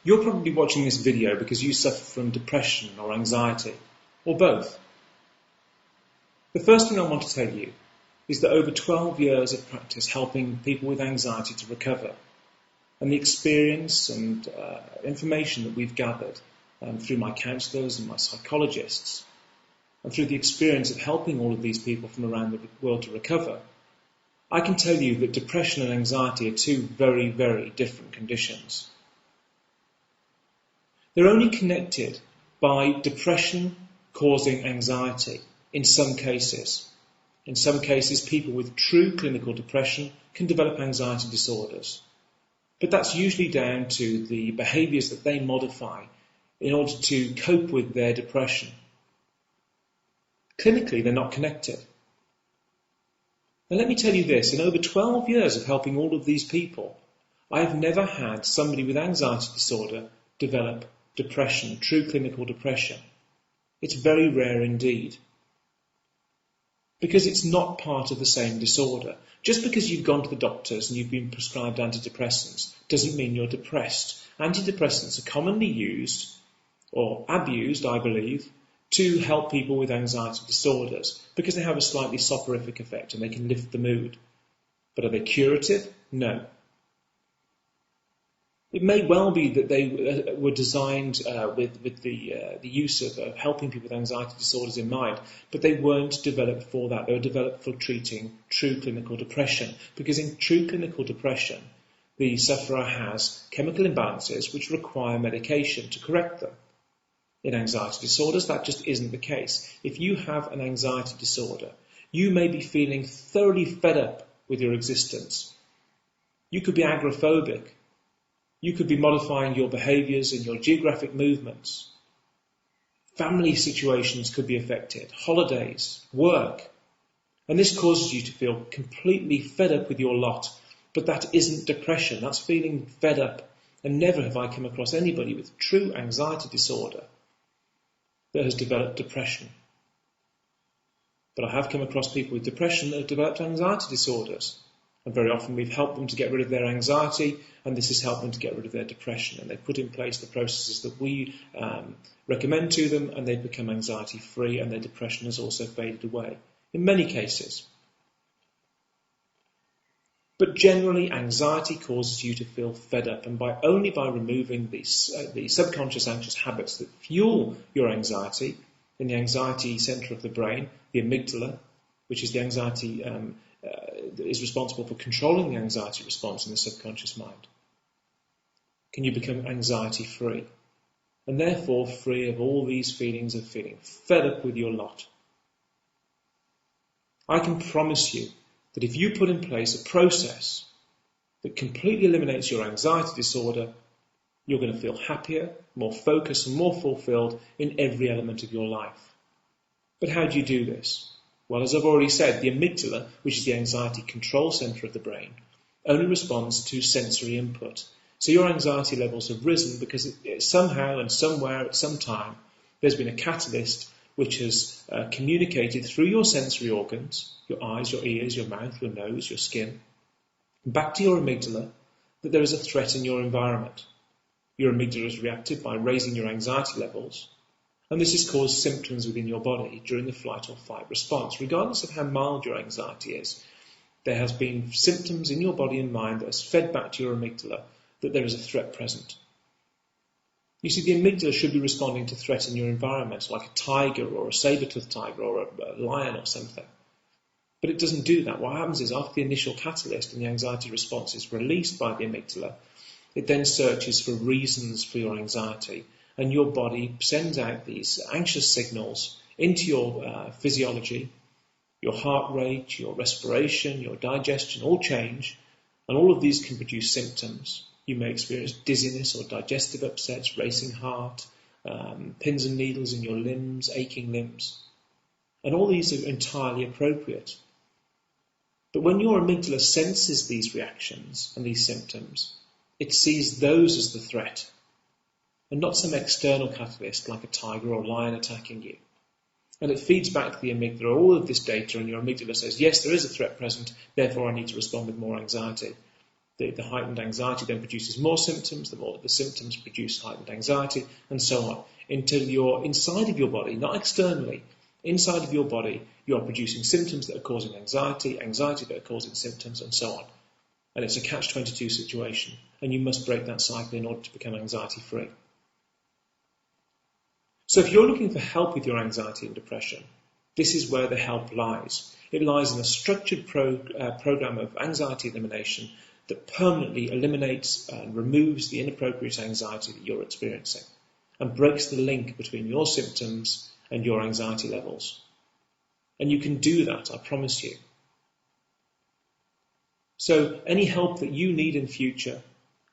You're probably watching this video because you suffer from depression or anxiety, or both. The first thing I want to tell you is that over 12 years of practice helping people with anxiety to recover, and the experience and information that we've gathered through my counsellors and my psychologists, and through the experience of helping all of these people from around the world to recover, I can tell you that depression and anxiety are two very, very different conditions. They're only connected by depression causing anxiety in some cases. In some cases, people with true clinical depression can develop anxiety disorders. But that's usually down to the behaviours that they modify in order to cope with their depression. Clinically, they're not connected. Now let me tell you this, in over 12 years of helping all of these people, I have never had somebody with anxiety disorder develop depression, true clinical depression. It's very rare indeed. Because it's not part of the same disorder. Just because you've gone to the doctors and you've been prescribed antidepressants doesn't mean you're depressed. Antidepressants are commonly used, or abused, I believe, to help people with anxiety disorders because they have a slightly soporific effect and they can lift the mood. But are they curative? No. It may well be that they were designed with the use of helping people with anxiety disorders in mind, but they weren't developed for that. They were developed for treating true clinical depression, because in true clinical depression, the sufferer has chemical imbalances which require medication to correct them. In anxiety disorders, that just isn't the case. If you have an anxiety disorder, you may be feeling thoroughly fed up with your existence. You could be agoraphobic. You could be modifying your behaviours and your geographic movements. Family situations could be affected, holidays, work. And this causes you to feel completely fed up with your lot. But that isn't depression, that's feeling fed up. And never have I come across anybody with true anxiety disorder that has developed depression. But I have come across people with depression that have developed anxiety disorders. And very often we've helped them to get rid of their anxiety, and this has helped them to get rid of their depression. And they've put in place the processes that we recommend to them, and they've become anxiety-free, and their depression has also faded away, in many cases. But generally, anxiety causes you to feel fed up, and only by removing the subconscious anxious habits that fuel your anxiety in the anxiety centre of the brain, the amygdala, which is the anxiety is responsible for controlling the anxiety response in the subconscious mind, can you become anxiety-free, and therefore free of all these feelings of feeling fed up with your lot. I can promise you that if you put in place a process that completely eliminates your anxiety disorder, you're going to feel happier, more focused and more fulfilled in every element of your life. But how do you do this? Well, as I've already said, the amygdala, which is the anxiety control centre of the brain, only responds to sensory input. So your anxiety levels have risen because somehow and somewhere at some time there's been a catalyst which has communicated through your sensory organs, your eyes, your ears, your mouth, your nose, your skin, back to your amygdala that there is a threat in your environment. Your amygdala has reacted by raising your anxiety levels, and this has caused symptoms within your body during the flight or fight response. Regardless of how mild your anxiety is, there has been symptoms in your body and mind that has fed back to your amygdala that there is a threat present. You see, the amygdala should be responding to threat in your environment, like a tiger or a saber-toothed tiger or a lion or something. But it doesn't do that. What happens is after the initial catalyst and the anxiety response is released by the amygdala, it then searches for reasons for your anxiety, and your body sends out these anxious signals into your physiology. Your heart rate, your respiration, your digestion all change, and all of these can produce symptoms. You may experience dizziness or digestive upsets, racing heart, pins and needles in your limbs, aching limbs. And all these are entirely appropriate. But when your amygdala senses these reactions and these symptoms, it sees those as the threat, and not some external catalyst like a tiger or lion attacking you. And it feeds back to the amygdala all of this data, and your amygdala says, yes, there is a threat present, therefore I need to respond with more anxiety. The heightened anxiety then produces more symptoms, the more the symptoms produce heightened anxiety, and so on, until you're inside of your body, not externally, inside of your body, you are producing symptoms that are causing anxiety, anxiety that are causing symptoms, and so on. And it's a catch-22 situation, and you must break that cycle in order to become anxiety-free. So if you're looking for help with your anxiety and depression, this is where the help lies. It lies in a structured program of anxiety elimination that permanently eliminates and removes the inappropriate anxiety that you're experiencing and breaks the link between your symptoms and your anxiety levels. And you can do that, I promise you. So any help that you need in future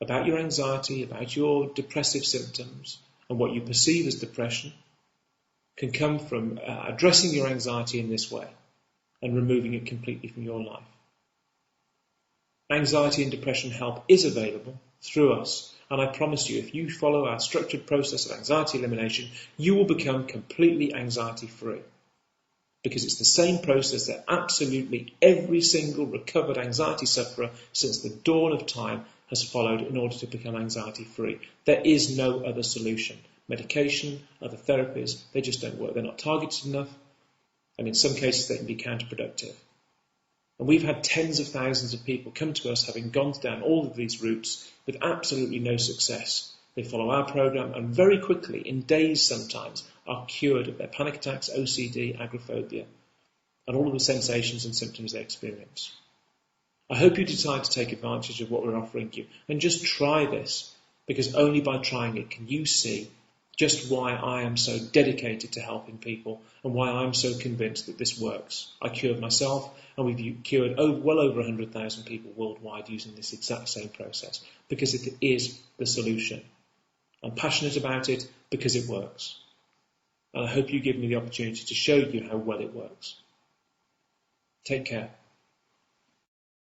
about your anxiety, about your depressive symptoms and what you perceive as depression can come from addressing your anxiety in this way and removing it completely from your life. Anxiety and depression help is available through us, and I promise you, if you follow our structured process of anxiety elimination, you will become completely anxiety-free. Because it's the same process that absolutely every single recovered anxiety sufferer since the dawn of time has followed in order to become anxiety-free. There is no other solution. Medication, other therapies, they just don't work. They're not targeted enough, and in some cases they can be counterproductive. And we've had tens of thousands of people come to us having gone down all of these routes with absolutely no success. They follow our program and very quickly, in days sometimes, are cured of their panic attacks, OCD, agoraphobia, and all of the sensations and symptoms they experience. I hope you decide to take advantage of what we're offering you and just try this, because only by trying it can you see just why I am so dedicated to helping people and why I'm so convinced that this works. I cured myself, and we've cured well over 100,000 people worldwide using this exact same process, because it is the solution. I'm passionate about it because it works. And I hope you give me the opportunity to show you how well it works. Take care.